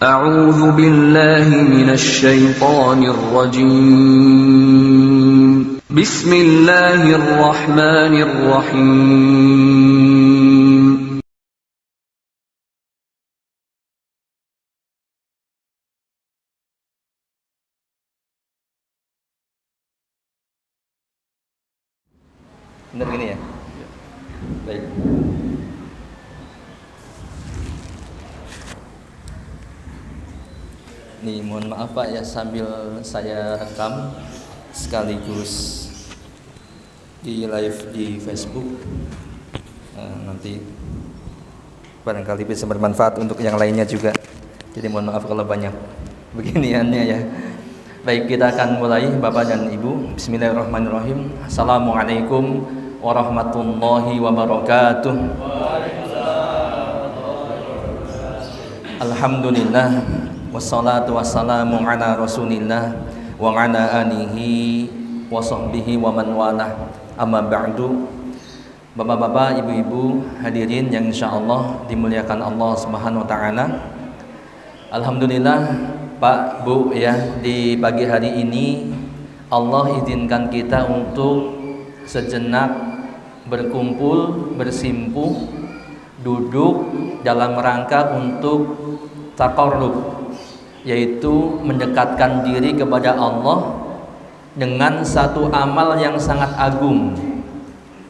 أعوذ بالله من الشيطان الرجيم بسم الله الرحمن الرحيم Benar gini ya? Baik. Nih, mohon maaf Pak ya, sambil saya rekam sekaligus di live di Facebook. Nanti barangkali bisa bermanfaat untuk yang lainnya juga. Jadi mohon maaf kalau banyak beginiannya ya. Baik, kita akan mulai Bapak dan Ibu. Bismillahirrahmanirrahim. Assalamualaikum warahmatullahi wabarakatuh. Alhamdulillah wassalatu wassalamu ala rasulillah wa ala alihi wa sahbihi wa man walah. Amma ba'du. Bapak-bapak, ibu-ibu hadirin yang insyaallah dimuliakan Allah Subhanahu wa taala. Alhamdulillah Pak, Bu ya, di pagi hari ini Allah izinkan kita untuk sejenak berkumpul, bersimpuh, duduk dalam rangka untuk taqarrub, yaitu mendekatkan diri kepada Allah dengan satu amal yang sangat agung,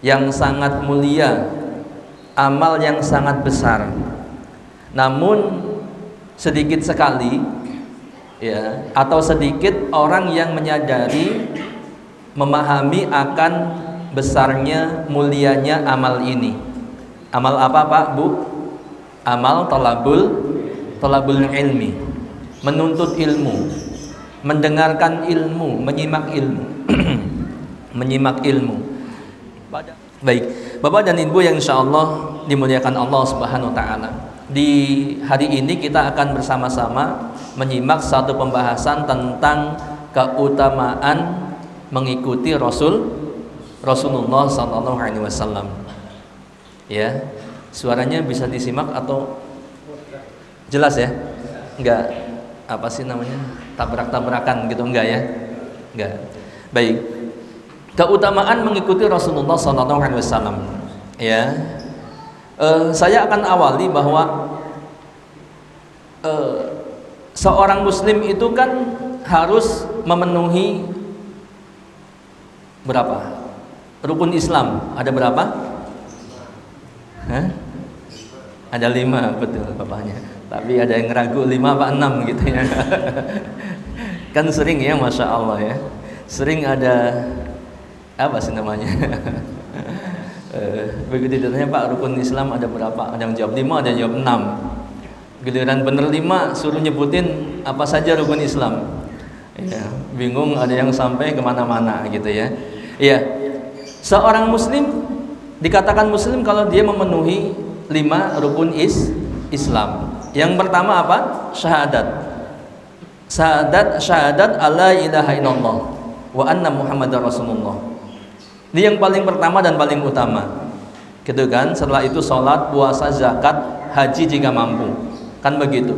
yang sangat mulia, amal yang sangat besar. Namun sedikit sekali ya, atau sedikit orang yang menyadari, memahami akan besarnya, mulianya amal ini. Amal apa Pak, Bu? Amal talabul ilmi, menuntut ilmu, mendengarkan ilmu, menyimak ilmu. Menyimak ilmu. Baik, Bapak dan Ibu yang insyaallah dimuliakan Allah Subhanahu wa taala. Di hari ini kita akan bersama-sama menyimak satu pembahasan tentang keutamaan mengikuti Rasulullah sallallahu alaihi wasallam. Ya, suaranya bisa disimak atau jelas ya? Enggak apa sih namanya? Tabrak-tabrakan gitu enggak ya? Enggak. Baik. Keutamaan mengikuti Rasulullah sallallahu alaihi wasallam. Ya. Saya akan awali bahwa seorang muslim itu kan harus memenuhi berapa? Rukun Islam ada berapa? Hah? Ada 5, betul bapaknya. Tapi ada yang ragu 5 apa 6 gitu ya. Kan sering ya, Masya Allah ya. Sering ada apa sih namanya? Begitu ditanya, Pak, rukun Islam ada berapa? Ada yang jawab 5, ada yang jawab 6. Giliran bener 5 suruh nyebutin apa saja rukun Islam ya, bingung, ada yang sampai kemana-mana gitu ya. Iya, seorang muslim dikatakan muslim kalau dia memenuhi 5 rukun Islam. Yang pertama apa? Syahadat alla ilaha illallah wa anna muhammadar rasulullah. Ini yang paling pertama dan paling utama, gitu kan? Setelah itu sholat, puasa, zakat, haji jika mampu, kan begitu.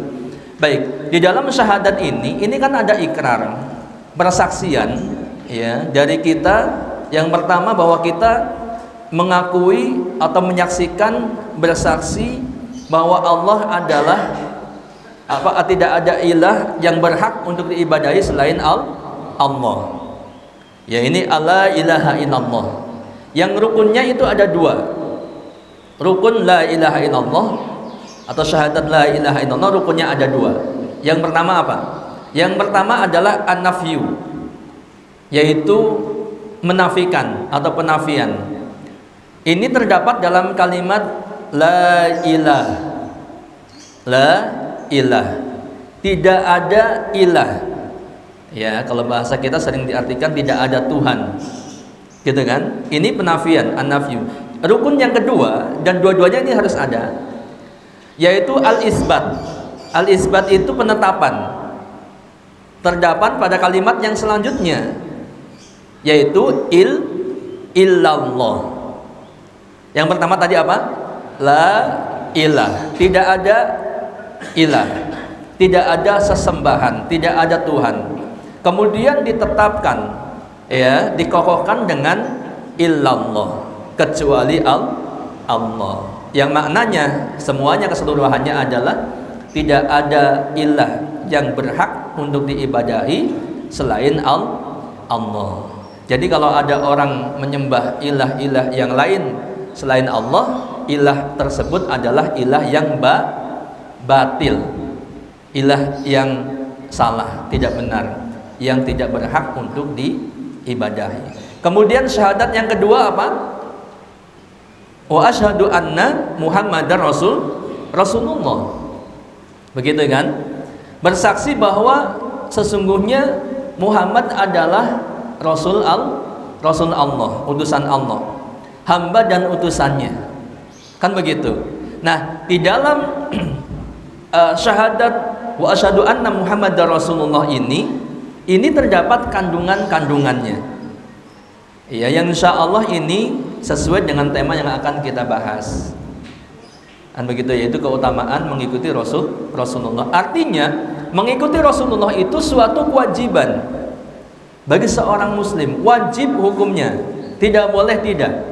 Baik, di dalam syahadat ini kan ada ikrar, persaksian, ya, dari kita. Yang pertama bahwa kita mengakui atau menyaksikan, bersaksi bahwa Allah adalah tidak ada ilah yang berhak untuk diibadahi selain Allah. Ya, ini la ilaha illallah. Yang rukunnya itu ada 2. Rukun la ilaha illallah atau syahadat la ilaha illallah, rukunnya ada 2. Yang pertama apa? Yang pertama adalah an-nafyu, yaitu menafikan atau penafian. Ini terdapat dalam kalimat la ilah. La ilah. Tidak ada ilah. Ya, kalau bahasa kita sering diartikan tidak ada Tuhan, gitu kan? Ini penafian, an-nafyu. Rukun yang kedua, dan dua-duanya ini harus ada, yaitu al-isbat. Al-isbat itu penetapan. Terdapat pada kalimat yang selanjutnya, yaitu illallah. Yang pertama tadi apa? La ilah. Tidak ada ilah. tidak ada sesembahan, tidak ada Tuhan. Kemudian ditetapkan, ya, dikokohkan dengan illallah, kecuali Allah. Yang maknanya semuanya keseluruhannya adalah tidak ada ilah yang berhak untuk diibadahi selain Allah. Jadi kalau ada orang menyembah ilah-ilah yang lain selain Allah, ilah tersebut adalah ilah yang batil, ilah yang salah, tidak benar, yang tidak berhak untuk diibadahi. Kemudian syahadat yang kedua apa? Wa asyhadu anna Muhammadar Rasulullah. Begitu kan? Bersaksi bahwa sesungguhnya Muhammad adalah Rasul Allah, utusan Allah, hamba dan utusannya. Kan begitu. Nah, di dalam syahadat wa asyhadu anna Muhammadar Rasulullah ini terdapat kandungan-kandungannya. Ya, yang insya Allah ini sesuai dengan tema yang akan kita bahas. Dan begitu, yaitu keutamaan mengikuti Rasulullah. Artinya mengikuti Rasulullah itu suatu kewajiban bagi seorang muslim, wajib hukumnya, tidak boleh tidak,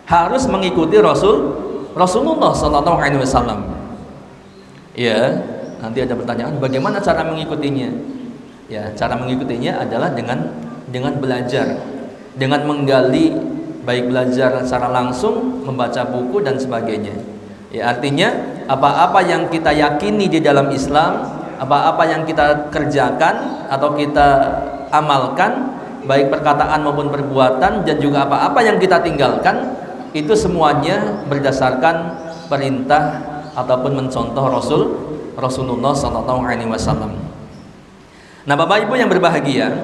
harus mengikuti Rasulullah Sallallahu Alaihi Wasallam. Ya, nanti ada pertanyaan, bagaimana cara mengikutinya? Ya, cara mengikutinya adalah dengan belajar, dengan menggali, baik belajar secara langsung, membaca buku dan sebagainya. Ya, artinya apa-apa yang kita yakini di dalam Islam, apa-apa yang kita kerjakan atau kita amalkan, baik perkataan maupun perbuatan, dan juga apa-apa yang kita tinggalkan, itu semuanya berdasarkan perintah ataupun mencontoh Rasulullah Sallallahu Alaihi Wasallam. Nah, Bapak Ibu yang berbahagia,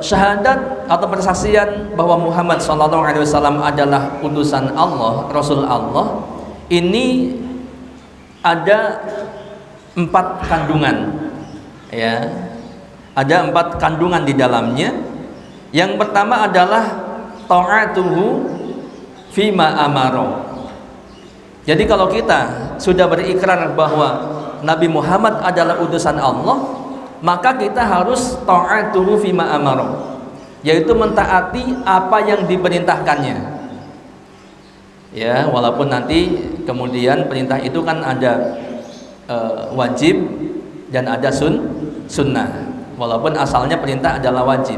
syahadat atau persaksian bahwa Muhammad Sallallahu Alaihi Wasallam adalah utusan Allah, Rasul Allah, ini ada 4 kandungan, ya. Ada 4 kandungan di dalamnya. Yang pertama adalah ta'atuhu fima amaro. Jadi kalau kita sudah berikrar bahwa Nabi Muhammad adalah utusan Allah, maka kita harus ta'atuhu fima amaro, yaitu mentaati apa yang diperintahkannya. Ya, walaupun nanti kemudian perintah itu kan ada wajib dan ada sunnah. Walaupun asalnya perintah adalah wajib,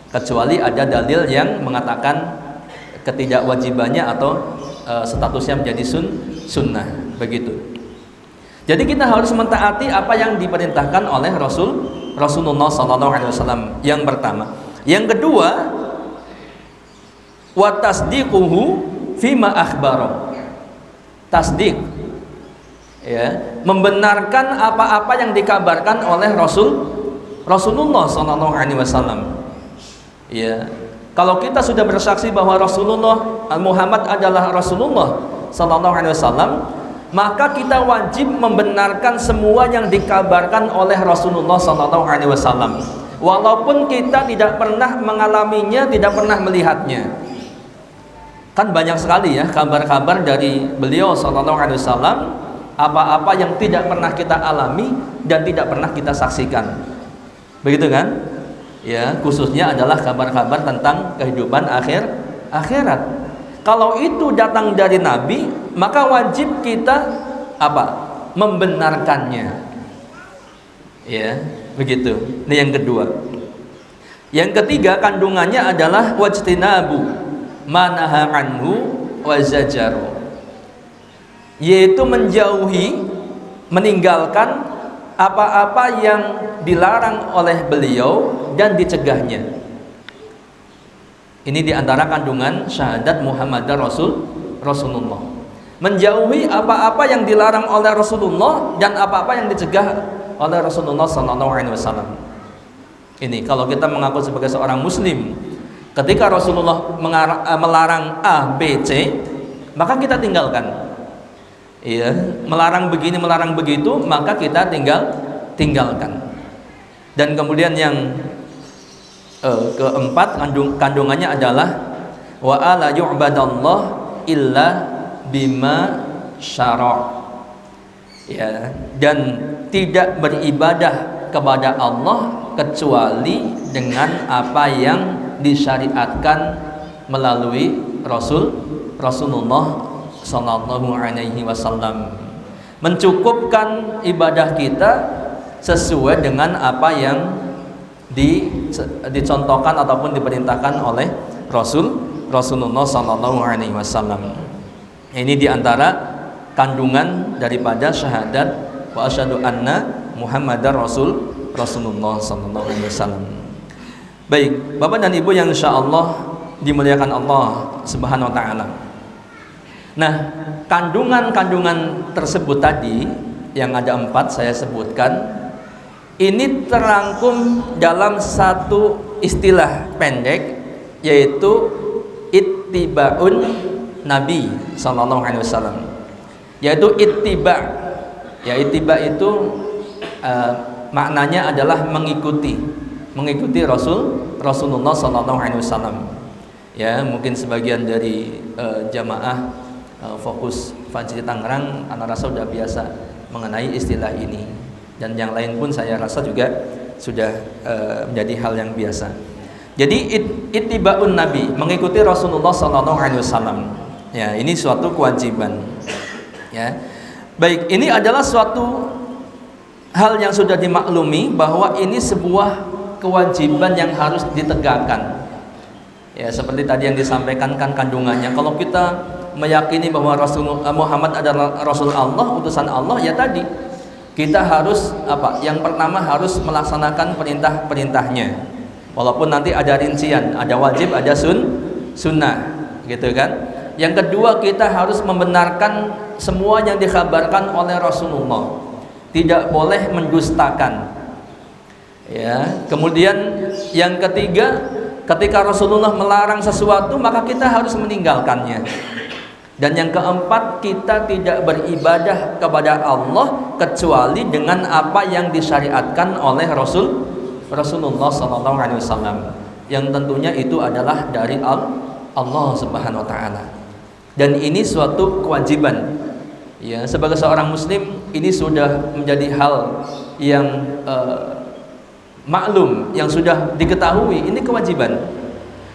kecuali ada dalil yang mengatakan ketidakwajibannya atau statusnya menjadi sunnah, begitu. Jadi kita harus mentaati apa yang diperintahkan oleh Rasulullah SAW. Yang pertama. Yang kedua, wa tasdiquhu fima akhbaro. Tasdik, ya, membenarkan apa-apa yang dikabarkan oleh Rasulullah Sallallahu Alaihi Wasallam. Ya, kalau kita sudah bersaksi bahwa Rasulullah Muhammad adalah Rasulullah Sallallahu Alaihi Wasallam, maka kita wajib membenarkan semua yang dikabarkan oleh Rasulullah Sallallahu Alaihi Wasallam, walaupun kita tidak pernah mengalaminya, tidak pernah melihatnya. Kan banyak sekali ya kabar-kabar dari beliau Sallallahu Alaihi Wasallam, apa-apa yang tidak pernah kita alami dan tidak pernah kita saksikan. Begitu kan? Ya, khususnya adalah kabar-kabar tentang kehidupan akhirat. Kalau itu datang dari Nabi, maka wajib kita apa? Membenarkannya. Ya, begitu. Ini yang kedua. Yang ketiga kandungannya adalah wajtinabu manaha anhu wa zajaru, yaitu menjauhi, meninggalkan apa-apa yang dilarang oleh beliau dan dicegahnya. Ini diantara kandungan syahadat Muhammadar Rasulullah. Menjauhi apa-apa yang dilarang oleh Rasulullah dan apa-apa yang dicegah oleh Rasulullah Sallallahu Alaihi Wasallam. Ini kalau kita mengaku sebagai seorang Muslim, ketika Rasulullah melarang A, B, C, maka kita tinggalkan. Iya, melarang begini, melarang begitu, maka kita tinggalkan. Dan kemudian yang keempat kandungannya adalah wa ala yu'badallah illa bima syara', ya, dan tidak beribadah kepada Allah kecuali dengan apa yang disyariatkan melalui Rasulullah sallallahu alaihi wasallam. Mencukupkan ibadah kita sesuai dengan apa yang dicontohkan ataupun diperintahkan oleh Rasulullah sallallahu alaihi wasallam. Ini diantara kandungan daripada syahadat wa asyhadu anna Muhammadar Rasulullah sallallahu alaihi wasallam. Baik, Bapak dan Ibu yang insyaallah dimuliakan Allah Subhanahu wa taala. Nah, kandungan-kandungan tersebut tadi yang ada 4 saya sebutkan, ini terangkum dalam satu istilah pendek, yaitu ittiba'un Nabi sallallahu alaihi wasallam. Yaitu ittiba. Ya, ittiba itu maknanya adalah mengikuti Rasulullah sallallahu alaihi wasallam. Ya, mungkin sebagian dari jamaah fokus Fajri Tangerang anak rasa sudah biasa mengenai istilah ini, dan yang lain pun saya rasa juga sudah menjadi hal yang biasa. Jadi ittiba'un Nabi, mengikuti Rasulullah sallallahu alaihi wasallam. Ya, ini suatu kewajiban. Ya. Baik, ini adalah suatu hal yang sudah dimaklumi bahwa ini sebuah kewajiban yang harus ditegakkan. Ya, seperti tadi yang disampaikan kan kandungannya. Kalau kita meyakini bahwa Muhammad adalah Rasul Allah, utusan Allah, ya tadi kita harus apa? Yang pertama harus melaksanakan perintah-perintahnya. Walaupun nanti ada rincian, ada wajib, ada sunnah, gitu kan? Yang kedua, kita harus membenarkan semua yang dikhabarkan oleh Rasulullah. Tidak boleh mendustakan. Ya. Kemudian yang ketiga, ketika Rasulullah melarang sesuatu, maka kita harus meninggalkannya. Dan yang keempat, kita tidak beribadah kepada Allah kecuali dengan apa yang disyariatkan oleh Rasulullah sallallahu alaihi wasallam, yang tentunya itu adalah dari Allah Subhanahu wa taala. Dan ini suatu kewajiban. Ya, sebagai seorang muslim ini sudah menjadi hal yang maklum, yang sudah diketahui, ini kewajiban.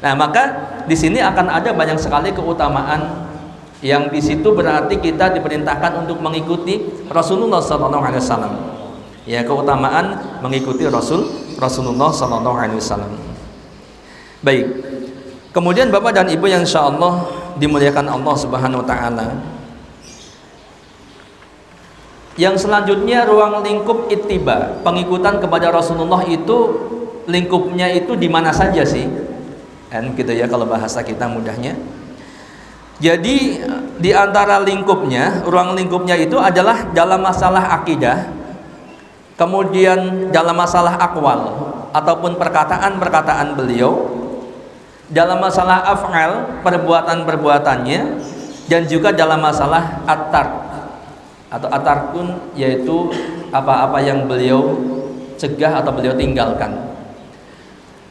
Nah, maka di sini akan ada banyak sekali keutamaan yang di situ berarti kita diperintahkan untuk mengikuti Rasulullah sallallahu alaihi wasallam. Ya, keutamaan mengikuti Rasulullah sallallahu alaihi wasallam. Baik. Kemudian Bapak dan Ibu yang insyaallah dimuliakan Allah Subhanahu wa taala. Yang selanjutnya, ruang lingkup ittiba, pengikutan kepada Rasulullah itu lingkupnya itu di mana saja sih? Kan gitu ya kalau bahasa kita mudahnya. Jadi di antara lingkupnya, ruang lingkupnya itu adalah dalam masalah akidah, kemudian dalam masalah akwal ataupun perkataan-perkataan beliau, dalam masalah af'al, perbuatan-perbuatannya, dan juga dalam masalah at-tark atau at-tarkun, yaitu apa-apa yang beliau cegah atau beliau tinggalkan.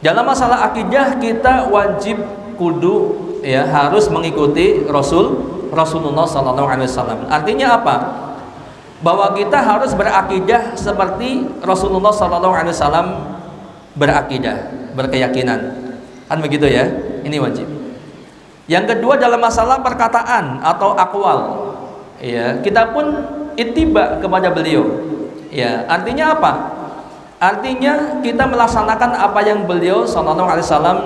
Dalam masalah akidah kita wajib kudu ya harus mengikuti Rasulullah sallallahu alaihi wasallam. Artinya apa? Bahwa kita harus berakidah seperti Rasulullah sallallahu alaihi wasallam berakidah, berkeyakinan. Kan begitu ya? Ini wajib. Yang kedua dalam masalah perkataan atau akwal. Ya, kita pun ittiba kepada beliau. Ya, artinya apa? Artinya kita melaksanakan apa yang beliau sallallahu alaihi wasallam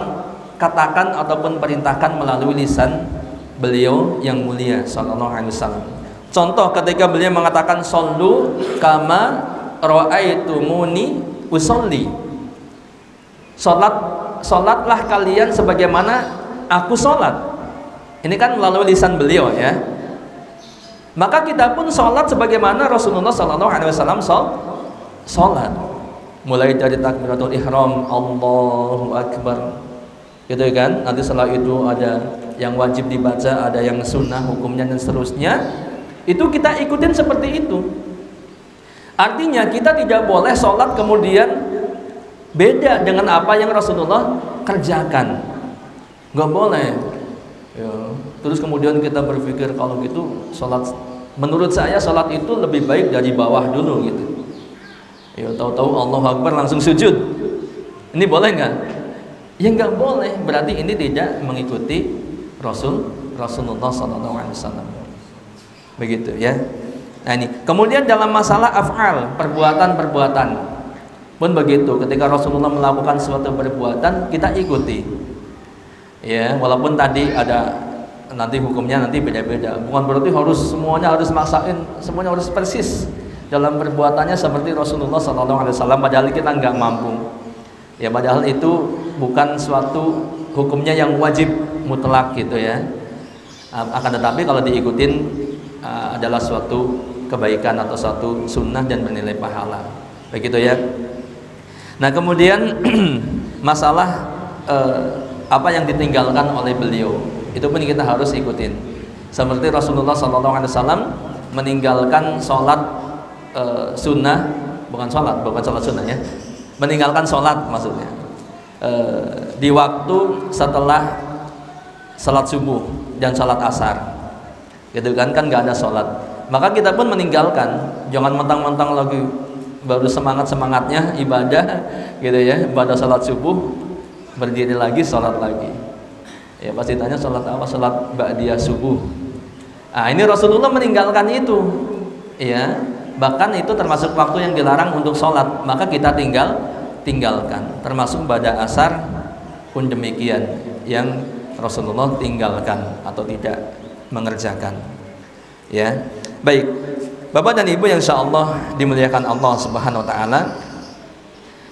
katakan ataupun perintahkan melalui lisan beliau yang mulia sallallahu alaihi wasallam. Contoh ketika beliau mengatakan shollu kama ra'aitumuni usolli. Salatlah kalian sebagaimana aku salat. Ini kan melalui lisan beliau ya. Maka kita pun salat sebagaimana Rasulullah sallallahu alaihi wasallam salat. Mulai dari takbiratul ihram, Allahu akbar, gitu kan. Nanti setelah itu ada yang wajib dibaca, ada yang sunnah hukumnya dan seterusnya. Itu kita ikutin seperti itu. Artinya kita tidak boleh sholat kemudian beda dengan apa yang Rasulullah kerjakan. Gak boleh ya. Terus kemudian kita berpikir kalau gitu sholat menurut saya sholat itu lebih baik dari bawah dulu gitu. Ya tahu-tahu Allahu Akbar langsung sujud. Ini boleh nggak? Ya nggak boleh. Berarti ini tidak mengikuti Rasulullah SAW. Begitu ya. Nah ini. Kemudian dalam masalah af'al, perbuatan-perbuatan pun begitu. Ketika Rasulullah melakukan suatu perbuatan, kita ikuti. Ya, walaupun tadi ada nanti hukumnya nanti beda-beda. Bukan berarti semuanya harus maksain, semuanya harus persis dalam perbuatannya seperti Rasulullah SAW. Padahal kita nggak mampu. Ya, padahal itu bukan suatu hukumnya yang wajib mutlak gitu ya. Akan tetapi kalau diikutin adalah suatu kebaikan atau suatu sunnah dan bernilai pahala. Begitu ya. Nah kemudian masalah apa yang ditinggalkan oleh beliau itu pun kita harus ikutin. Seperti Rasulullah SAW meninggalkan sholat sunnah, bukan sholat sunnah ya, meninggalkan sholat maksudnya di waktu setelah sholat subuh dan sholat asar, gitu kan nggak ada sholat. Maka kita pun meninggalkan, jangan mentang-mentang lagi baru semangatnya ibadah gitu ya, pada sholat subuh berdiri lagi sholat lagi. Ya pasti tanya sholat apa? Sholat ba'diyah subuh. Nah ini Rasulullah meninggalkan itu, ya. Bahkan itu termasuk waktu yang dilarang untuk sholat, maka kita tinggalkan. Termasuk pada asar pun demikian, yang Rasulullah tinggalkan atau tidak mengerjakan. Ya, baik. Bapak dan Ibu yang insyaallah dimuliakan Allah Subhanahu wa taala.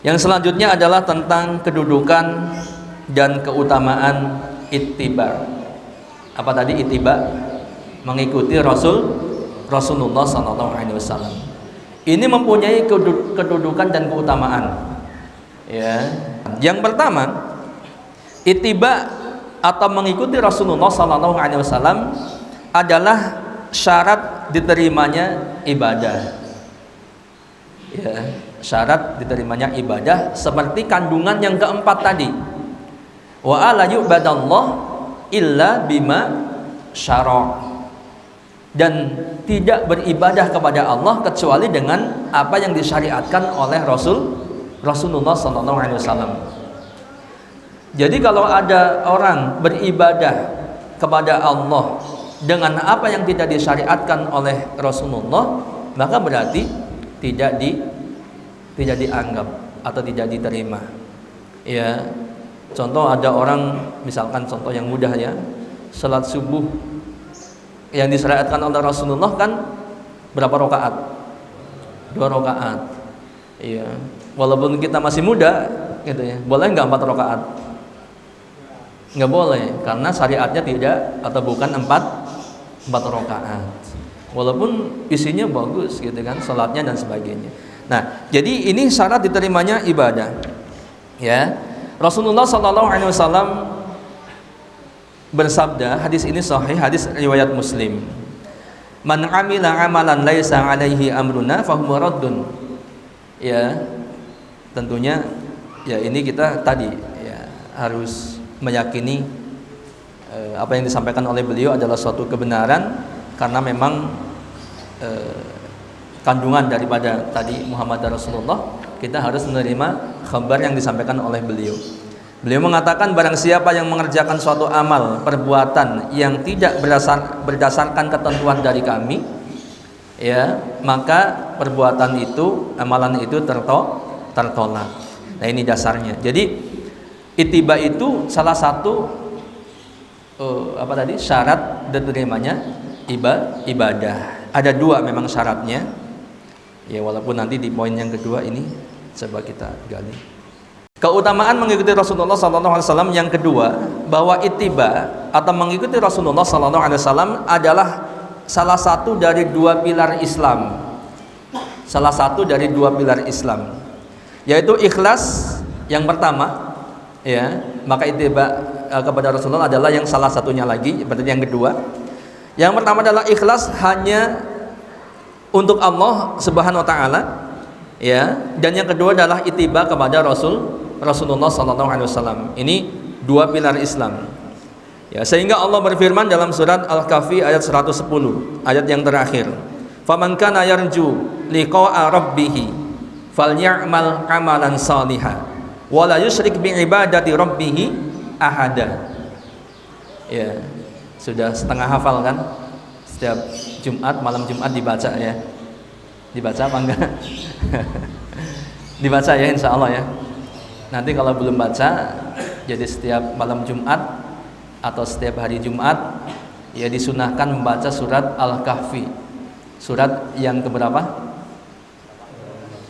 Yang selanjutnya adalah tentang kedudukan dan keutamaan ittiba. Apa tadi ittiba? Mengikuti Rasulullah SAW. Ini mempunyai kedudukan dan keutamaan. Ya. Yang pertama, ittiba atau mengikuti Rasulullah SAW adalah syarat diterimanya ibadah. Ya, syarat diterimanya ibadah seperti kandungan yang keempat tadi. Wa ala yu'badallah illa bima syara'. Dan tidak beribadah kepada Allah kecuali dengan apa yang disyariatkan oleh Rasulullah SAW. Jadi kalau ada orang beribadah kepada Allah dengan apa yang tidak disyariatkan oleh Rasulullah, maka berarti tidak dianggap atau tidak diterima. Ya, contoh ada orang, misalkan contoh yang mudah ya, salat subuh yang disyariatkan oleh Rasulullah kan berapa rakaat? 2 rakaat. Iya. Walaupun kita masih muda, gitu ya, boleh nggak 4 rakaat? Nggak boleh, karena syariatnya tidak atau bukan 4 rakaat. Walaupun isinya bagus gitu kan, salatnya dan sebagainya. Nah, jadi ini syarat diterimanya ibadah. Ya. Rasulullah SAW bersabda, hadis ini sahih, hadis riwayat Muslim. Man 'amila 'amalan laisa 'alaihi amruna fahuwa raddun. Ya. Tentunya ya ini kita tadi ya harus meyakini apa yang disampaikan oleh beliau adalah suatu kebenaran, karena memang kandungan daripada tadi Muhammad Rasulullah, kita harus menerima kabar yang disampaikan oleh beliau. Beliau mengatakan, barang siapa yang mengerjakan suatu amal perbuatan yang tidak berdasarkan ketentuan dari kami, ya, maka perbuatan itu, amalan itu tertolak. Nah ini dasarnya. Jadi ittiba itu salah satu syarat diterimanya ibadah. Ada 2 memang syaratnya. Ya walaupun nanti di poin yang kedua ini coba kita gali. Keutamaan mengikuti Rasulullah SAW yang kedua, bahwa ittiba atau mengikuti Rasulullah SAW adalah salah satu dari 2 pilar Islam. Salah satu dari 2 pilar Islam, yaitu ikhlas yang pertama, ya, maka ittiba kepada Rasulullah adalah yang salah satunya lagi, berarti yang kedua. Yang pertama adalah ikhlas hanya untuk Allah Subhanahu wa taala, ya, dan yang kedua adalah ittiba kepada Rasulullah SAW. Ini 2 pilar Islam. Ya, sehingga Allah berfirman dalam surat Al-Kahfi ayat 110, ayat yang terakhir. Faman kana yarju liqa'a rabbih falyamal amalan shalihan wa la yusyrik bi ibadati rabbih ahada. Ya, sudah setengah hafal kan? Setiap Jumat, malam Jumat dibaca ya. Dibaca apa enggak? Dibaca ya insyaallah ya. Nanti kalau belum baca, jadi setiap malam Jumat atau setiap hari Jumat ya disunahkan membaca surat Al-Kahfi. Surat yang keberapa?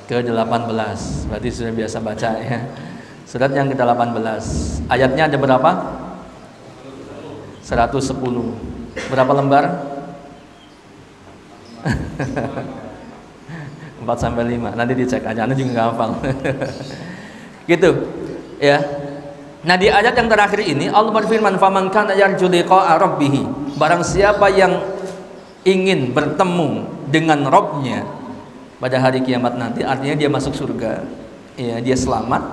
Ke-18. Berarti sudah biasa baca ya. Surat yang ke-18. Ayatnya ada berapa? 110. Berapa lembar? 4 sampai 5. Nanti dicek aja, Anda juga enggak hafal. Gitu. Ya. Nah, di ayat yang terakhir ini Allah berfirman, "Faman kana yarju liqa'a rabbih." Barang siapa yang ingin bertemu dengan Rabb-nya pada hari kiamat nanti, artinya dia masuk surga. Ya, dia selamat.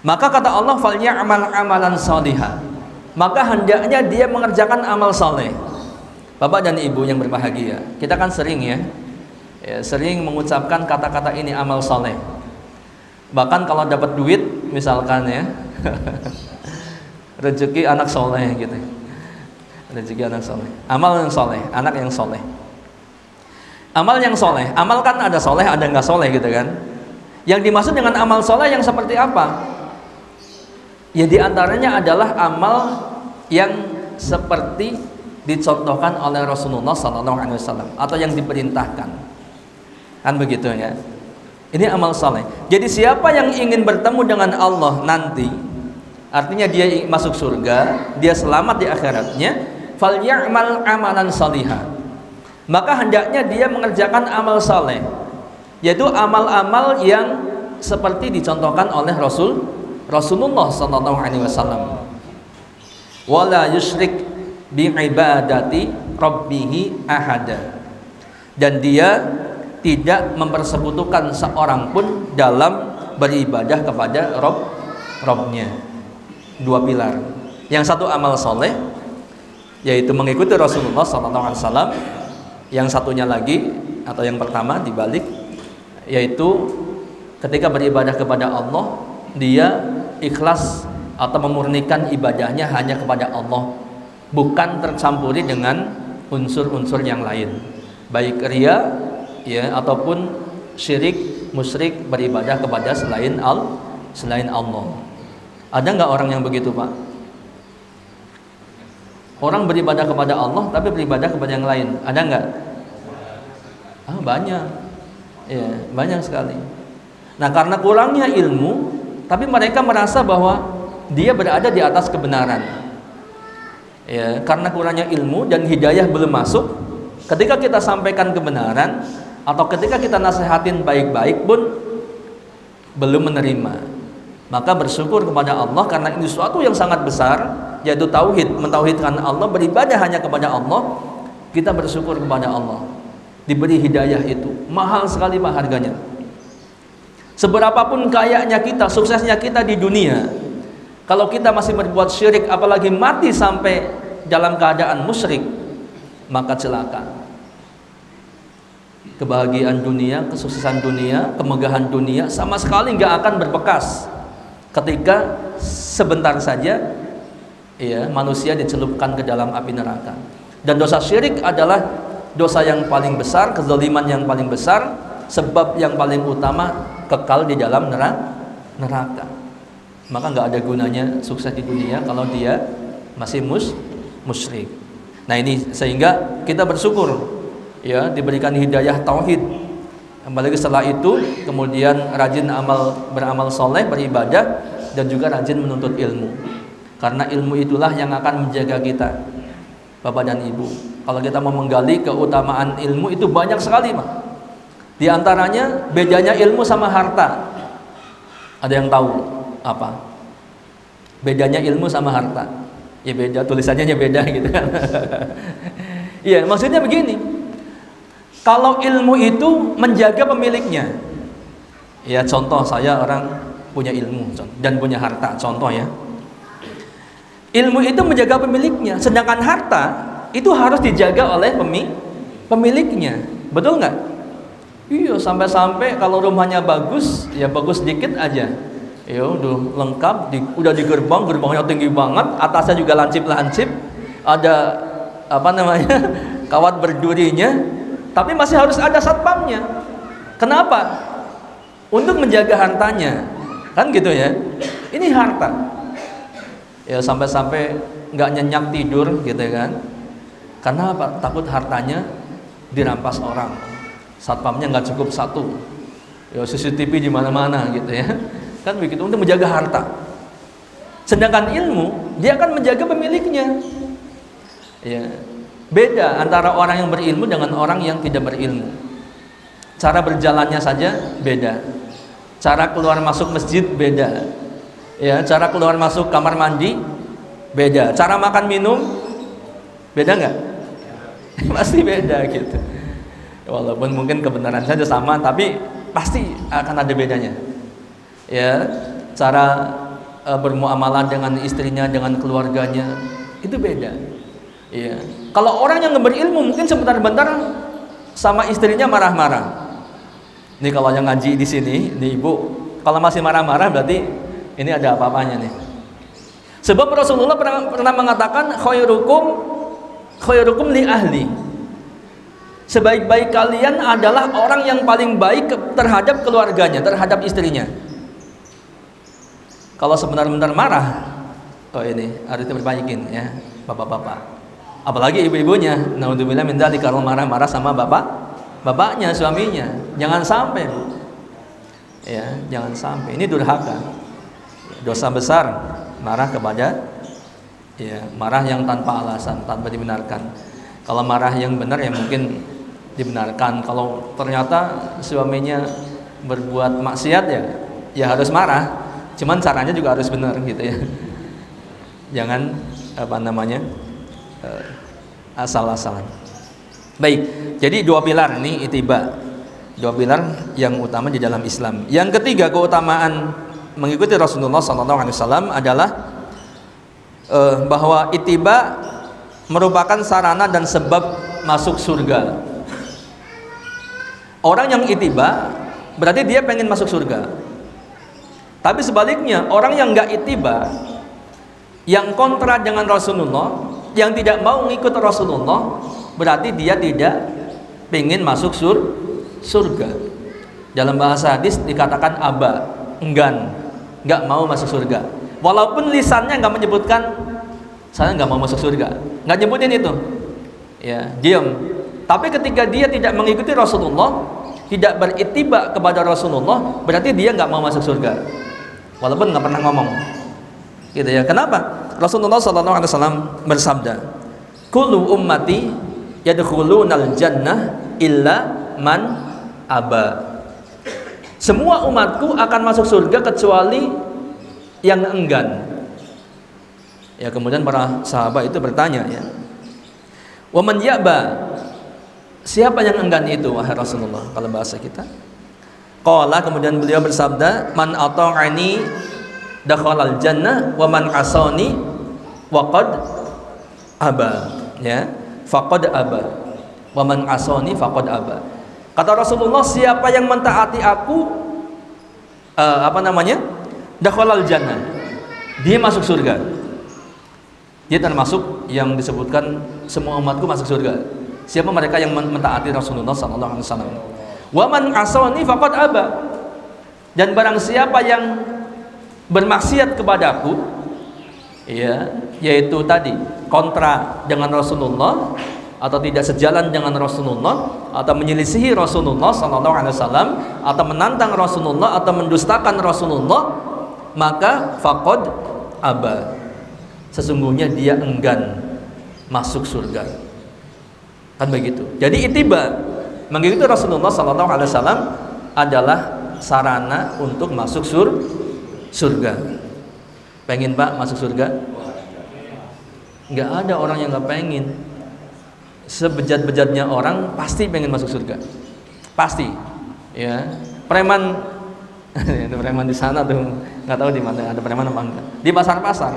Maka kata Allah, "Falyamal amalan shalihan." Maka hendaknya dia mengerjakan amal saleh. Bapak dan Ibu yang berbahagia, kita kan sering ya sering mengucapkan kata-kata ini, amal saleh. Bahkan kalau dapat duit misalkan ya rezeki anak soleh gitu, rezeki anak soleh, amal yang soleh, anak yang soleh, amal yang soleh. Amal kan ada soleh, ada nggak soleh gitu kan. Yang dimaksud dengan amal soleh yang seperti apa? Ya diantaranya adalah amal yang seperti dicontohkan oleh Rasulullah SAW atau yang diperintahkan, kan begitu ya. Ini amal soleh. Jadi siapa yang ingin bertemu dengan Allah nanti, artinya dia masuk surga, dia selamat di akhiratnya, falyamal amalan shalihan. Maka hendaknya dia mengerjakan amal saleh, yaitu amal-amal yang seperti dicontohkan oleh Rasulullah SAW. Wala yusyrik bi ibadati rabbih ahada. Dan dia tidak mempersekutukan seorang pun dalam beribadah kepada Rabb-nya. Dua pilar. Yang satu amal soleh, yaitu mengikuti Rasulullah SAW. Yang satunya lagi atau yang pertama dibalik, yaitu ketika beribadah kepada Allah, dia ikhlas atau memurnikan ibadahnya hanya kepada Allah, bukan tercampuri dengan unsur-unsur yang lain, baik riya ya ataupun syirik, musyrik, beribadah kepada selain Allah. Ada nggak orang yang begitu, Pak? Orang beribadah kepada Allah tapi beribadah kepada yang lain, ada nggak? Banyak, ya banyak sekali. Nah, karena kurangnya ilmu, tapi mereka merasa bahwa dia berada di atas kebenaran. Ya, karena kurangnya ilmu dan hidayah belum masuk. Ketika kita sampaikan kebenaran atau ketika kita nasihatin baik-baik pun belum menerima. Maka bersyukur kepada Allah karena ini sesuatu yang sangat besar, yaitu tauhid, mentauhidkan Allah, beribadah hanya kepada Allah. Kita bersyukur kepada Allah, diberi hidayah itu mahal sekali Pak harganya. Seberapapun kayanya kita, suksesnya kita di dunia, kalau kita masih berbuat syirik, apalagi mati sampai dalam keadaan musyrik, maka celaka. Kebahagiaan dunia, kesuksesan dunia, kemegahan dunia sama sekali nggak akan berbekas ketika sebentar saja ya manusia dicelupkan ke dalam api neraka. Dan dosa syirik adalah dosa yang paling besar, kezaliman yang paling besar, sebab yang paling utama kekal di dalam neraka. Maka nggak ada gunanya sukses di dunia kalau dia masih musyrik. Nah ini sehingga kita bersyukur ya diberikan hidayah tauhid. Apalagi setelah itu kemudian rajin beramal soleh, beribadah, dan juga rajin menuntut ilmu. Karena ilmu itulah yang akan menjaga kita, Bapak dan Ibu. Kalau kita mau menggali keutamaan ilmu itu banyak sekali, Pak. Di antaranya bedanya ilmu sama harta. Ada yang tahu apa? Bedanya ilmu sama harta? Ya beda, tulisannya beda gitu kan. Iya, maksudnya begini. Kalau ilmu itu menjaga pemiliknya. Ya contoh, saya orang punya ilmu dan punya harta, contoh ya. Ilmu itu menjaga pemiliknya, sedangkan harta itu harus dijaga oleh pemiliknya. Betul nggak? Iya, sampai-sampai kalau rumahnya bagus, ya bagus dikit aja. Ya udah lengkap, udah di gerbang, gerbangnya tinggi banget, atasnya juga lancip-lancip, ada apa namanya kawat berdurinya, tapi masih harus ada satpamnya. Kenapa? Untuk menjaga hartanya, kan gitu ya. Ini harta. Ya sampai-sampai nggak nyenyak tidur gitu kan. Karena apa? Takut hartanya dirampas orang. Satpamnya nggak cukup satu. Ya CCTV di mana-mana gitu ya. Kan begitu, untuk menjaga harta. Sedangkan ilmu dia akan menjaga pemiliknya. Ya. Beda antara orang yang berilmu dengan orang yang tidak berilmu. Cara berjalannya saja beda. Cara keluar masuk masjid beda. Ya, cara keluar masuk kamar mandi beda. Cara makan minum beda nggak? Pasti beda gitu. Walaupun mungkin kebenaran saja sama, tapi pasti akan ada bedanya. Ya, cara bermuamalah dengan istrinya, dengan keluarganya itu beda. Ya. Kalau orang yang berilmu mungkin sebentar-bentar sama istrinya marah-marah. Ini kalau yang ngaji di sini, nih ibu, kalau masih marah-marah berarti ini ada apa-apanya nih. Sebab Rasulullah pernah mengatakan khairukum li ahli. Sebaik-baik kalian adalah orang yang paling baik terhadap keluarganya, terhadap istrinya. Kalau sebentar-bentar marah, oh ini harus diperbaikin ya, bapak-bapak. Apalagi ibu-ibunya, naudzubillah min dzalik, kalau marah-marah sama bapaknya, suaminya. Jangan sampai, Bu. Ya, jangan sampai. Ini durhaka. Dosa besar marah kepada marah yang tanpa alasan, tanpa dibenarkan. Kalau marah yang benar ya mungkin dibenarkan. Kalau ternyata suaminya berbuat maksiat ya harus marah. Cuman caranya juga harus benar gitu ya. Jangan asal-asalan. Baik, jadi dua pilar ini ittiba. Dua pilar yang utama di dalam Islam. Yang ketiga, keutamaan mengikuti Rasulullah SAW adalah bahwa ittiba merupakan sarana dan sebab masuk surga. Orang yang ittiba berarti dia pengen masuk surga. Tapi sebaliknya, orang yang enggak ittiba, yang kontra dengan Rasulullah, yang tidak mau ngikut Rasulullah, berarti dia tidak pengen masuk surga. Dalam bahasa hadis dikatakan aba, enggan, enggak mau masuk surga. Walaupun lisannya enggak menyebutkan saya enggak mau masuk surga, enggak nyebutin itu. Ya, diam. Tapi ketika dia tidak mengikuti Rasulullah, tidak berittiba kepada Rasulullah, berarti dia enggak mau masuk surga. Walaupun nggak pernah ngomong, gitu ya. Kenapa? Rasulullah SAW bersabda, "Kullu ummati yadkhulunal jannah illa man aba." Semua umatku akan masuk surga kecuali yang enggan. Ya, kemudian para sahabat itu bertanya, ya, "Wa man ya'ba?" Siapa yang enggan itu wahai Rasulullah kalau bahasa kita? Qala, kemudian beliau bersabda, "Man ata'ani dakhalal jannah wa man asani waqad aba." Ya, faqad aba. Wa man asani faqad aba. Kata Rasulullah, siapa yang mentaati aku dakhalal jannah, dia masuk surga. Dia termasuk yang disebutkan semua umatku masuk surga. Siapa mereka yang mentaati Rasulullah sallallahu alaihi wasallam? Wa man asani faqad aba. Dan barang siapa yang bermaksiat kepadaku, ya, yaitu tadi kontra dengan Rasulullah atau tidak sejalan dengan Rasulullah atau menyelisihi Rasulullah sallallahu alaihi wasallam atau menantang Rasulullah atau mendustakan Rasulullah, maka faqad aba. Sesungguhnya dia enggan masuk surga. Kan begitu. Jadi ittiba, mengikuti Rasulullah SAW adalah sarana untuk masuk surga. Pengen Pak masuk surga? Nggak ada orang yang nggak pengen. Sebejat-bejatnya orang pasti pengen masuk surga. Pasti. Ya. Preman, ada preman di sana tuh, nggak tahu di mana ada preman apa enggak. Di pasar-pasar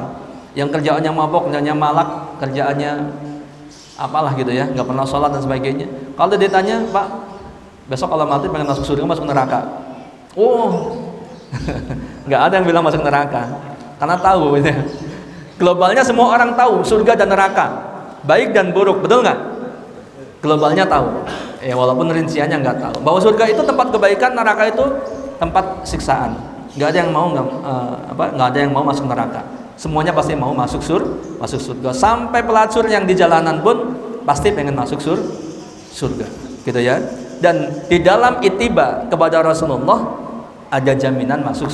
yang kerjaannya mabok, kerjaannya malak, kerjaannya apalah gitu ya, nggak pernah sholat dan sebagainya. Kalau ditanya, Pak, besok kalau mati pengen masuk surga, masuk neraka? Oh, nggak ada yang bilang masuk neraka, karena tahu gitu ya. Globalnya semua orang tahu surga dan neraka, baik dan buruk, betul nggak? Globalnya tahu. Ya walaupun rinciannya nggak tahu. Bahwa surga itu tempat kebaikan, neraka itu tempat siksaan. Nggak ada yang mau nggak ada yang mau masuk neraka. Semuanya pasti mau masuk surga. Sampai pelacur yang di jalanan pun pasti pengen masuk surga, gitu ya. Dan di dalam ittiba kepada Rasulullah ada jaminan masuk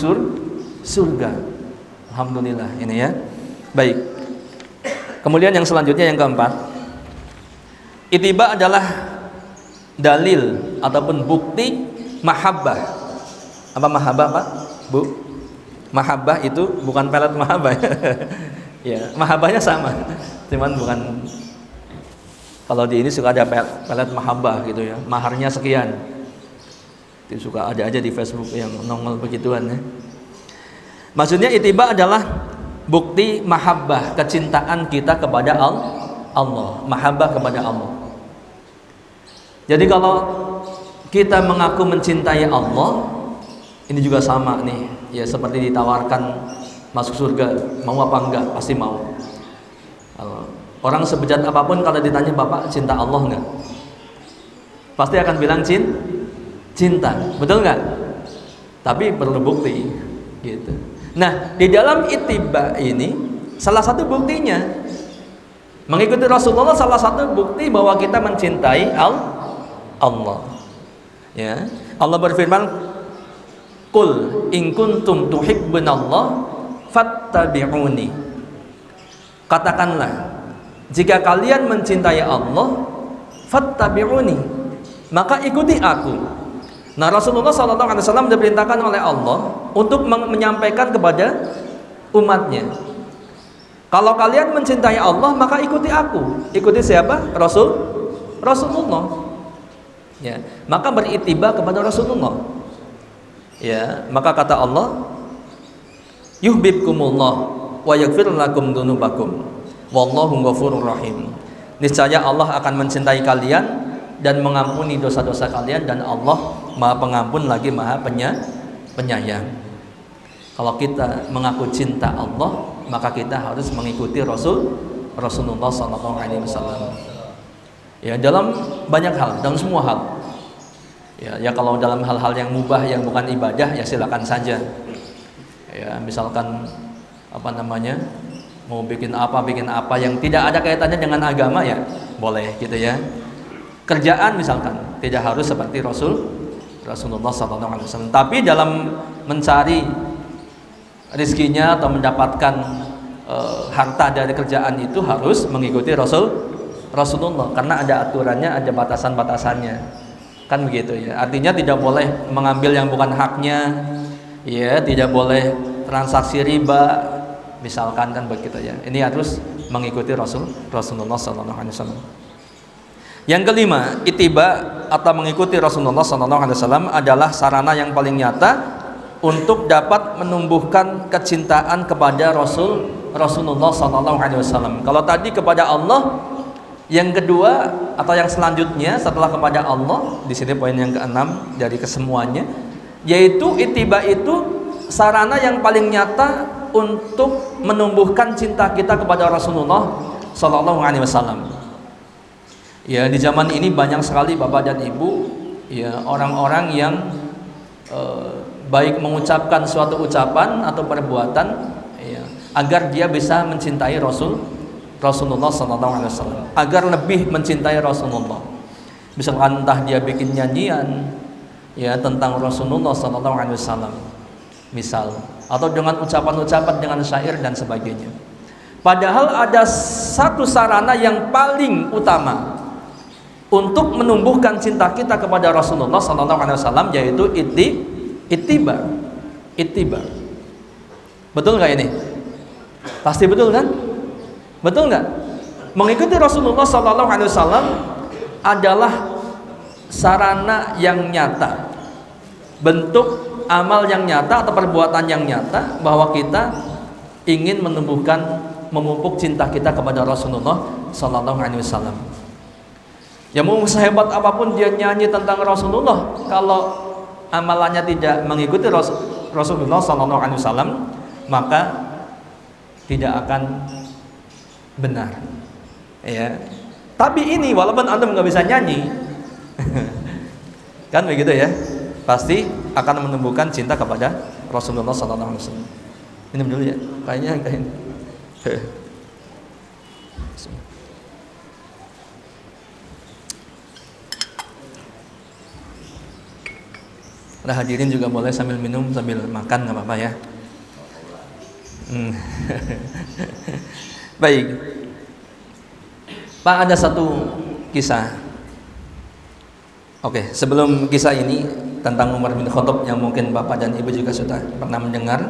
surga. Alhamdulillah ini ya. Baik. Kemudian yang selanjutnya yang keempat, ittiba adalah dalil ataupun bukti mahabbah. Apa mahabbah, Pak? Bu? Mahabbah itu bukan pelet mahabbah. Ya, mahabbahnya sama. Cuman bukan, kalau di ini suka ada pelet mahabbah gitu ya. Maharnya sekian. Itu suka ada aja di Facebook yang nongol begituan ya. Maksudnya ittiba adalah bukti mahabbah, kecintaan kita kepada Allah, mahabbah kepada Allah. Jadi kalau kita mengaku mencintai Allah, ini juga sama nih, ya seperti ditawarkan masuk surga, mau apa enggak? Pasti mau. Orang sebejat apapun kalau ditanya, Bapak cinta Allah enggak? Pasti akan bilang cinta, betul enggak? Tapi perlu bukti, gitu. Nah, di dalam ittiba ini salah satu buktinya mengikuti Rasulullah, salah satu bukti bahwa kita mencintai Allah. Ya, Allah berfirman, "Qul in kuntum tuhibbunallah fattabi'uni." Katakanlah, jika kalian mencintai Allah, fattabi'uni, maka ikuti aku. Nah, Rasulullah SAW diperintahkan oleh Allah untuk menyampaikan kepada umatnya, kalau kalian mencintai Allah, maka ikuti aku. Ikuti siapa? Rasulullah. Ya, maka berittiba kepada Rasulullah. Ya, maka kata Allah, yuhibbukumullah wa yaghfir lakum dzunubakum wallahu ghafurur rahim. Niscaya Allah akan mencintai kalian dan mengampuni dosa-dosa kalian, dan Allah Maha Pengampun lagi Maha Penyayang. Kalau kita mengaku cinta Allah, maka kita harus mengikuti Rasulullah SAW. Ya, dalam banyak hal, dalam semua hal. Ya kalau dalam hal-hal yang mubah yang bukan ibadah, ya silakan saja. Ya, misalkan mau bikin apa yang tidak ada kaitannya dengan agama, ya boleh gitu ya. Kerjaan misalkan tidak harus seperti Rasulullah SAW. Tapi dalam mencari rizkinya atau mendapatkan harta dari kerjaan itu harus mengikuti Rasulullah, karena ada aturannya, ada batasan-batasannya, kan begitu ya. Artinya tidak boleh mengambil yang bukan haknya, ya tidak boleh transaksi riba misalkan, kan begitu ya. Ini harus mengikuti Rasulullah SAW. Yang kelima, ittiba atau mengikuti Rasulullah SAW adalah sarana yang paling nyata untuk dapat menumbuhkan kecintaan kepada Rasulullah SAW. Kalau tadi kepada Allah, yang kedua atau yang selanjutnya setelah kepada Allah, di sini poin yang keenam dari kesemuanya, yaitu ittiba itu sarana yang paling nyata untuk menumbuhkan cinta kita kepada Rasulullah SAW. Ya, di zaman ini banyak sekali Bapak dan Ibu, ya orang-orang yang baik mengucapkan suatu ucapan atau perbuatan, ya, agar dia bisa mencintai Rasulullah SAW, agar lebih mencintai Rasulullah. Misalkan entah dia bikin nyanyian ya tentang Rasulullah SAW, misal, atau dengan ucapan-ucapan dengan syair dan sebagainya. Padahal ada satu sarana yang paling utama untuk menumbuhkan cinta kita kepada Rasulullah SAW, yaitu ittiba. Betul nggak ini? Pasti betul kan? Betul nggak? Mengikuti Rasulullah SAW adalah sarana yang nyata, bentuk amal yang nyata atau perbuatan yang nyata bahwa kita ingin menumbuhkan memupuk cinta kita kepada Rasulullah sallallahu alaihi wasallam. Ya mau sehebat apapun dia nyanyi tentang Rasulullah, kalau amalannya tidak mengikuti Rasulullah sallallahu alaihi wasallam, maka tidak akan benar. Ya. Tapi ini walaupun antum nggak bisa nyanyi, kan begitu ya, pasti akan menumbuhkan cinta kepada Rasulullah sallallahu alaihi wasallam. Ini dulu ya, kayaknya kayak Nah, hadirin juga boleh sambil minum sambil makan, nggak apa-apa ya. Baik, Pak, ada satu kisah. Oke, sebelum kisah ini tentang Umar bin Khattab yang mungkin Bapak dan Ibu juga sudah pernah mendengar,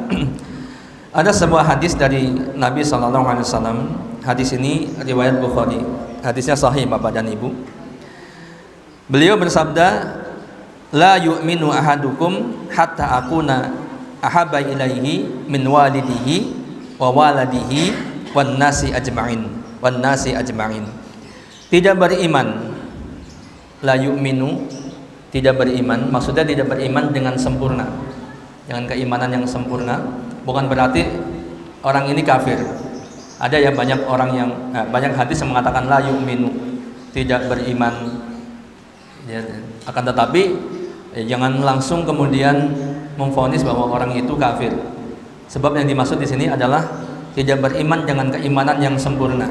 ada sebuah hadis dari Nabi SAW. Hadis ini riwayat Bukhari. Hadisnya sahih Bapak dan Ibu. Beliau bersabda, la yu'minu ahadukum hatta akuna ahabba ilaihi min walidihi wa waladihi wan nasi ajma'in. Tidak beriman, la yu'minu, tidak beriman, maksudnya tidak beriman dengan sempurna, dengan keimanan yang sempurna. Bukan berarti orang ini kafir. Ada ya banyak orang yang banyak hadis yang mengatakan la yu'minu, tidak beriman ya, akan tetapi jangan langsung kemudian memvonis bahwa orang itu kafir. Sebab yang dimaksud di sini adalah tidak beriman dengan keimanan yang sempurna.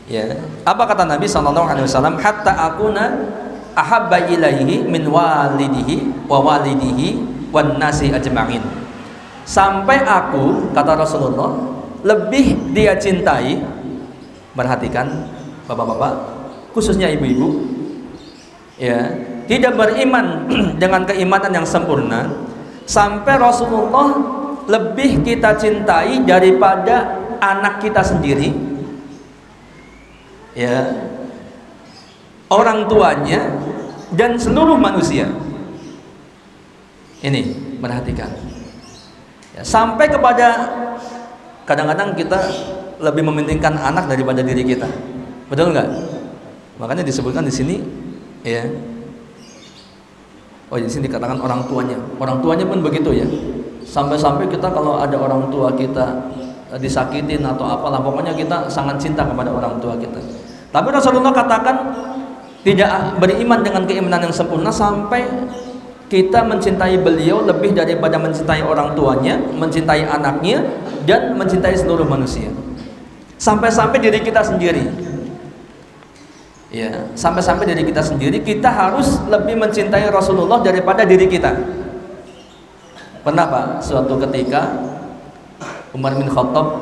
Ya. Apa kata Nabi SAW? Hatta akuna ahabba ilaihi min walidihi wa walidihi wan nasi ajma'in. Sampai aku, kata Rasulullah, lebih dia cintai. Perhatikan bapak-bapak, khususnya ibu-ibu, ya, tidak beriman dengan keimanan yang sempurna, sampai Rasulullah lebih kita cintai daripada anak kita sendiri, ya, orang tuanya dan seluruh manusia. Ini perhatikan ya, sampai kepada kadang-kadang kita lebih mementingkan anak daripada diri kita, betul nggak? Makanya disebutkan di sini ya, oh di sini dikatakan orang tuanya pun begitu ya. Sampai-sampai kita kalau ada orang tua kita disakitin atau apalah, pokoknya kita sangat cinta kepada orang tua kita. Tapi Rasulullah katakan tidak beriman dengan keimanan yang sempurna sampai kita mencintai beliau lebih daripada mencintai orang tuanya, mencintai anaknya, dan mencintai seluruh manusia. Sampai-sampai diri kita sendiri. Ya, sampai-sampai diri kita sendiri, kita harus lebih mencintai Rasulullah daripada diri kita. Pernah Pak, suatu ketika Umar bin Khattab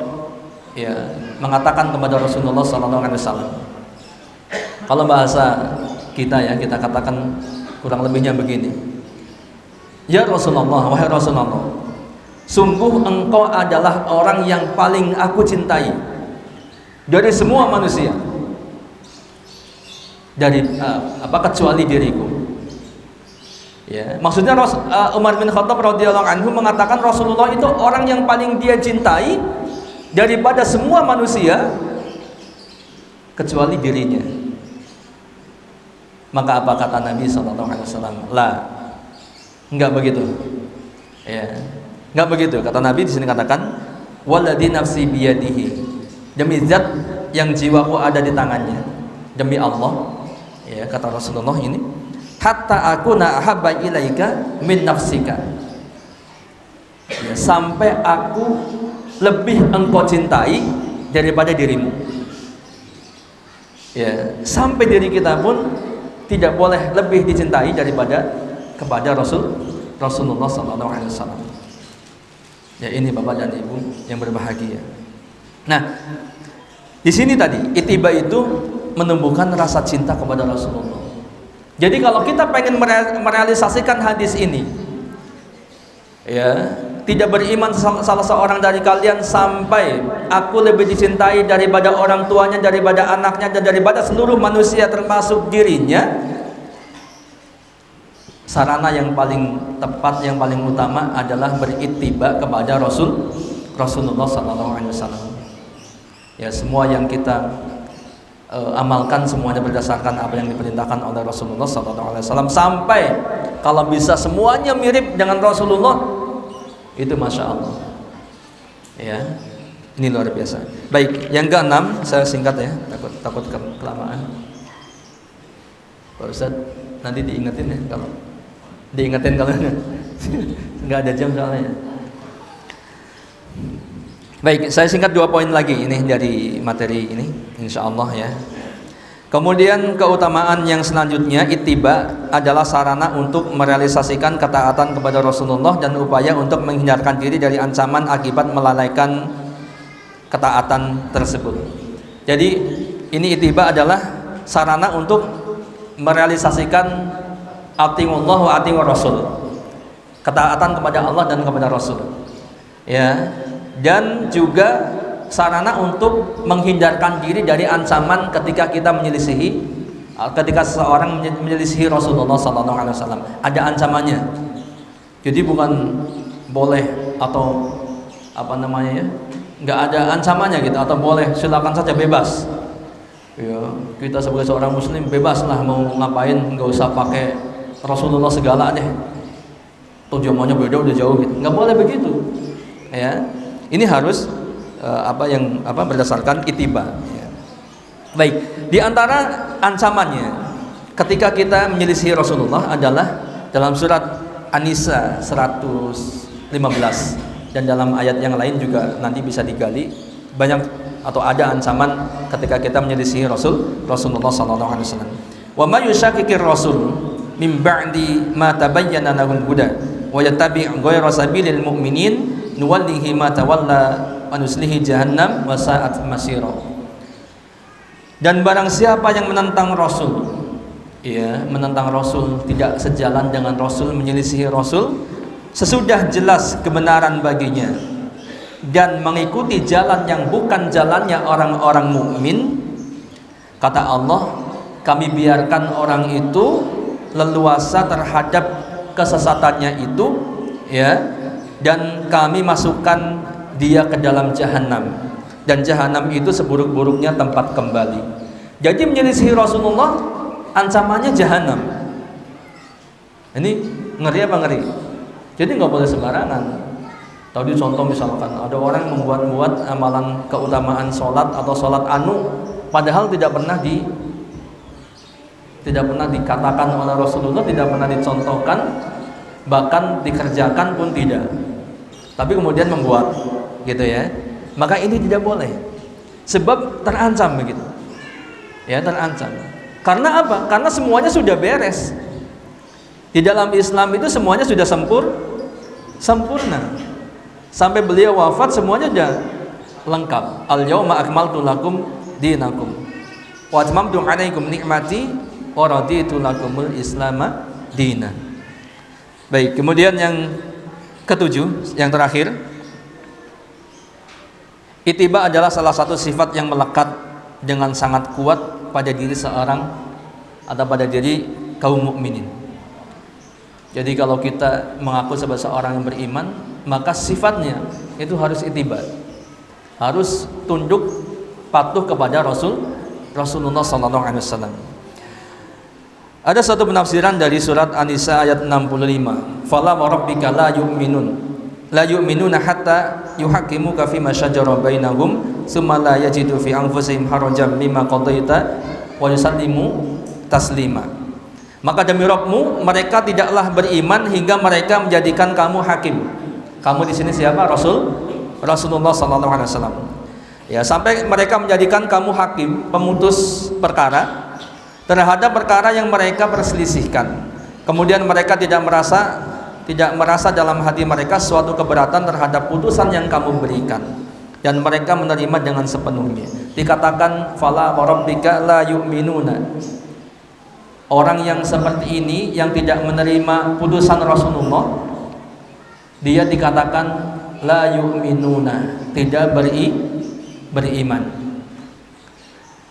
ya mengatakan kepada Rasulullah SAW, kalau bahasa kita ya, kita katakan kurang lebihnya begini, ya Rasulullah, wahai Rasulullah, sungguh engkau adalah orang yang paling aku cintai dari semua manusia, dari kecuali diriku. Ya, maksudnya Umar bin Khattab radhiyallahu anhu mengatakan Rasulullah itu orang yang paling dia cintai daripada semua manusia kecuali dirinya. Maka apa kata Nabi SAW? La, enggak begitu. Ya, enggak begitu. Kata Nabi di sini katakan, waladhi nafsi biyadihi, demi zat yang jiwaku ada di tangannya, demi Allah. Ya, kata Rasulullah ini, hatta akuna ahabba ilaika min nafsika, ya, sampai aku lebih engkau cintai daripada dirimu. Ya, sampai diri kita pun tidak boleh lebih dicintai daripada kepada Rasulullah SAW. Ya, ini Bapak dan Ibu yang berbahagia. Nah, di sini tadi ittiba itu menumbuhkan rasa cinta kepada Rasulullah. Jadi kalau kita pengen merealisasikan hadis ini, ya, tidak beriman salah seorang dari kalian sampai aku lebih dicintai daripada orang tuanya, daripada anaknya, dan daripada seluruh manusia termasuk dirinya, sarana yang paling tepat, yang paling utama adalah berittiba kepada Rasulullah SAW. Ya, semua yang kita amalkan semuanya berdasarkan apa yang diperintahkan oleh Rasulullah SAW, sampai kalau bisa semuanya mirip dengan Rasulullah, itu masya Allah. Ya, ini luar biasa. Baik, yang keenam, saya singkat ya, takut kelamaan. Pak Ustaz, nanti diingetin ya, kalau nggak ada jam soalnya. Baik, saya singkat 2 poin lagi ini dari materi ini, insya Allah ya. Kemudian keutamaan yang selanjutnya, ittiba adalah sarana untuk merealisasikan ketaatan kepada Rasulullah dan upaya untuk menghindarkan diri dari ancaman akibat melalaikan ketaatan tersebut. Jadi ini ittiba adalah sarana untuk merealisasikan atiullah wa atiur rasul, ketaatan kepada Allah dan kepada Rasul. Ya, dan juga sarana untuk menghindarkan diri dari ancaman ketika kita ketika seseorang menyelisihi Rasulullah SAW. Ada ancamannya. Jadi bukan boleh atau apa namanya ya, nggak ada ancamannya gitu, atau boleh, silakan saja, bebas. Ya, kita sebagai seorang muslim bebas lah mau ngapain, nggak usah pakai Rasulullah segala deh. Tujuannya beda, udah jauh gitu. Nggak boleh begitu. Ya, ini harus berdasarkan ittiba. Ya. Baik, di antara ancamannya ketika kita menyelisihi Rasulullah adalah dalam surat An-Nisa 115, dan dalam ayat yang lain juga nanti bisa digali, banyak atau ada ancaman ketika kita menyelisihi Rasulullah sallallahu alaihi wasallam. Wa may yushaqiqir rasul min ba'di ma tabayyana lahul huda wa yattabi' ghayra sabilil mu'minin nuwallihi ma tawalla wa nuslihi jahannam wa sa'at masira. Dan barang siapa yang menentang Rasul, ya, menentang Rasul, tidak sejalan dengan Rasul, menyelisihi Rasul sesudah jelas kebenaran baginya dan mengikuti jalan yang bukan jalannya orang-orang mukmin, kata Allah, kami biarkan orang itu leluasa terhadap kesesatannya itu, ya, dan kami masukkan dia ke dalam jahanam, dan jahanam itu seburuk-buruknya tempat kembali. Jadi menyelisihi Rasulullah ancamannya jahanam. Ini ngeri apa ngeri? Jadi nggak boleh sembarangan. Tadi contoh misalkan ada orang membuat amalan keutamaan sholat atau sholat anu, padahal tidak pernah dikatakan oleh Rasulullah, tidak pernah dicontohkan, bahkan dikerjakan pun tidak. Tapi kemudian membuat, gitu ya. Maka ini tidak boleh. Sebab terancam begitu. Ya, terancam. Karena apa? Karena semuanya sudah beres. Di dalam Islam itu semuanya sudah sempurna. Sampai beliau wafat semuanya sudah lengkap. Al-yauma akmaltu lakum dinakum wa atmamtu 'alaikum ni'mati wa raditu lakumul islama dinan. Baik, kemudian yang ketujuh, yang terakhir, ittiba adalah salah satu sifat yang melekat dengan sangat kuat pada diri seorang atau pada diri kaum mukminin. Jadi kalau kita mengaku sebagai seorang yang beriman, maka sifatnya itu harus ittiba, harus tunduk patuh kepada Rasulullah SAW. Ada satu penafsiran dari surat An-Nisa ayat 65. Fala wa rabbika la yu'minuna hatta yuhaqqimuka fima shajara bainahum tsumma la yajidu fi anfusihim harajan mimma qadaita wa yusallimu taslima. Maka demi Rabbmu, mereka tidaklah beriman hingga mereka menjadikan kamu hakim. Kamu di sini siapa? Rasulullah sallallahu alaihi wasallam. Ya, sampai mereka menjadikan kamu hakim, pemutus perkara terhadap perkara yang mereka perselisihkan. Kemudian mereka tidak merasa dalam hati mereka suatu keberatan terhadap putusan yang kamu berikan, dan mereka menerima dengan sepenuhnya. Dikatakan fala wa rabbika la yu'minuna. Orang yang seperti ini, yang tidak menerima putusan Rasulullah, dia dikatakan la yu'minuna, tidak beriman.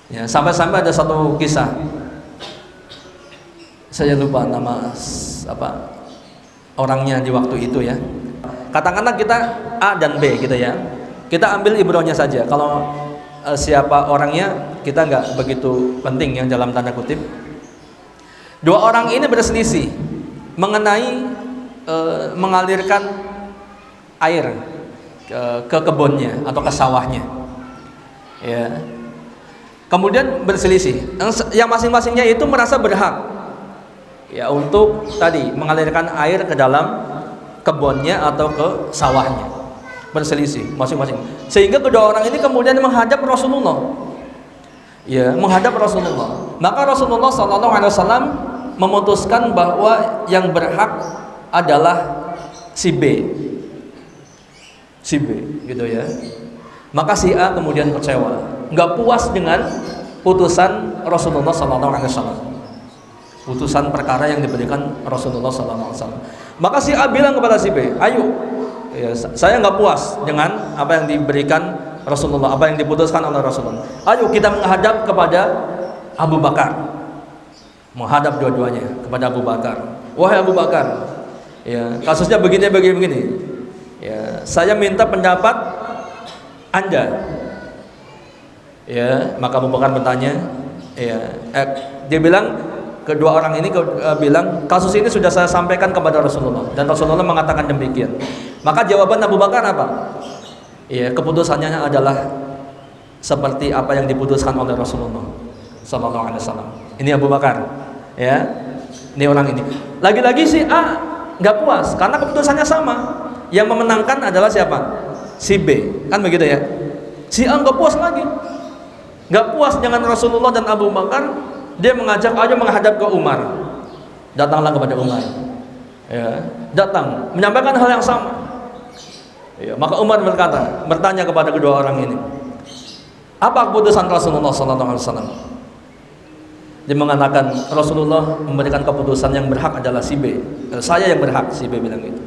Ya, sampai-sampai ada satu kisah, saya lupa nama orangnya di waktu itu ya. Katakanlah kita A dan B gitu ya. Kita ambil ibrahnya saja. Kalau siapa orangnya kita nggak begitu penting yang dalam tanda kutip. Dua orang ini berselisih mengenai mengalirkan air ke kebunnya atau ke sawahnya. Ya. Kemudian berselisih. Yang masing-masingnya itu merasa berhak ya untuk tadi mengalirkan air ke dalam kebunnya atau ke sawahnya. Berselisih masing-masing. Sehingga kedua orang ini kemudian menghadap Rasulullah. Ya, menghadap Rasulullah. Maka Rasulullah SAW memutuskan bahwa yang berhak adalah si B, gitu ya. Maka si A kemudian kecewa, nggak puas dengan putusan Rasulullah SAW, putusan perkara yang diberikan Rasulullah SAW. Maka si A bilang kepada si B, ayo, ya, saya nggak puas dengan apa yang diberikan Rasulullah, apa yang diputuskan oleh Rasulullah. Ayo kita menghadap kepada Abu Bakar, menghadap dua-duanya kepada Abu Bakar. Wahai Abu Bakar, ya kasusnya begini. Ya, saya minta pendapat Anda. Ya, maka Abu Bakar bertanya, ya, dia bilang kedua orang ini bilang kasus ini sudah saya sampaikan kepada Rasulullah dan Rasulullah mengatakan demikian. Maka jawaban Abu Bakar apa? Ya, keputusannya adalah seperti apa yang diputuskan oleh Rasulullah Sallallahu Alaihi Wasallam. Ini Abu Bakar, ya, ini orang ini. Lagi-lagi si A nggak puas karena keputusannya sama. Yang memenangkan adalah siapa? Si B, kan begitu ya. Si A nggak puas lagi, nggak puas dengan Rasulullah dan Abu Bakar. Dia mengajak aja menghadap ke Umar. Datanglah kepada Umar, ya, datang menyampaikan hal yang sama. Ya, maka Umar bertanya kepada kedua orang ini, apa keputusan Rasulullah SAW? Dia mengatakan Rasulullah memberikan keputusan yang berhak adalah si B. Saya yang berhak, si B bilang gitu.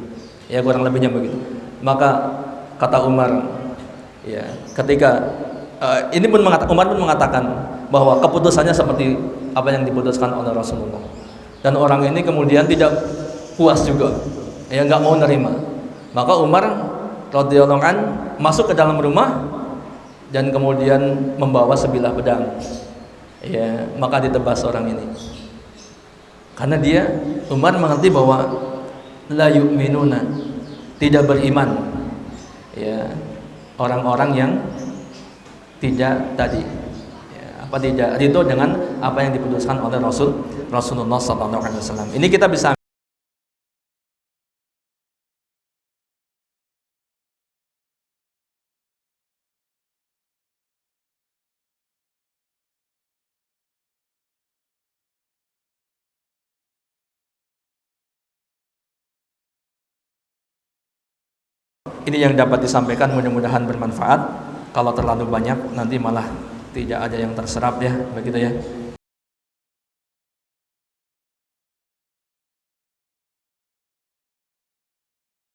Ya kurang lebihnya begitu. Maka kata Umar, ya, ketika ini pun Umar pun mengatakan bahwa keputusannya seperti apa yang diputuskan oleh Rasulullah. Dan orang ini kemudian tidak puas juga, ya nggak mau nerima. Maka Umar radhiyallahu an masuk ke dalam rumah dan kemudian membawa sebilah pedang. Ya, maka ditebas orang ini. Karena Umar mengerti bahwa la yu'minuna, tidak beriman, ya, orang-orang yang tidak tadi, ya, tidak ridho dengan apa yang diputuskan oleh Rasulullah SAW. Ini kita bisa ini yang dapat disampaikan, mudah-mudahan bermanfaat. Kalau terlalu banyak nanti malah tidak ada yang terserap ya, begitu ya.